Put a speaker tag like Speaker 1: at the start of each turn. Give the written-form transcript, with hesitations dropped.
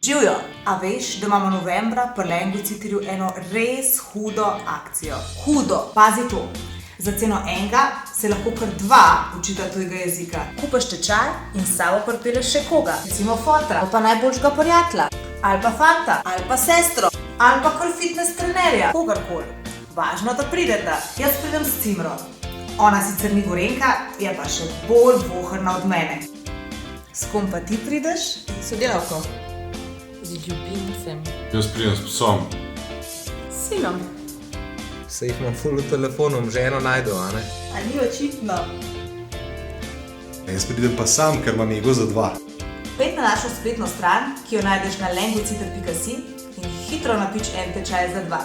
Speaker 1: Živjo, a veš, da imamo novembra pri Language eno res hudo akcijo? Hudo, pazi to. Za ceno enega se lahko kar dva učita tujega jezika. Kupaš tečaj in s sabo pripelješ še koga, recimo fotra, pa najboljšega prijatelja, ali pa fanta, ali pa sestro, ali pa kar fitness trenerja, kogarkoli. Važno, da prideta. Jaz pridem s cimro. Ona sicer ni Gorenjka, je pa še bolj vohrna od mene. S kom pa ti prideš? Sodelavko.
Speaker 2: Z ljubimcem.
Speaker 3: Jaz pridem s psom.
Speaker 2: S sinom.
Speaker 4: Se jih imam ful v telefonu, ženo najdu, a ne?
Speaker 1: A ni očitno.
Speaker 5: Jaz pridem pa sam, ker imam ego za dva.
Speaker 1: Pejdi na našo spletno stran, ki jo najdeš na languageciter.si in hitro napiš en tečaj za dva.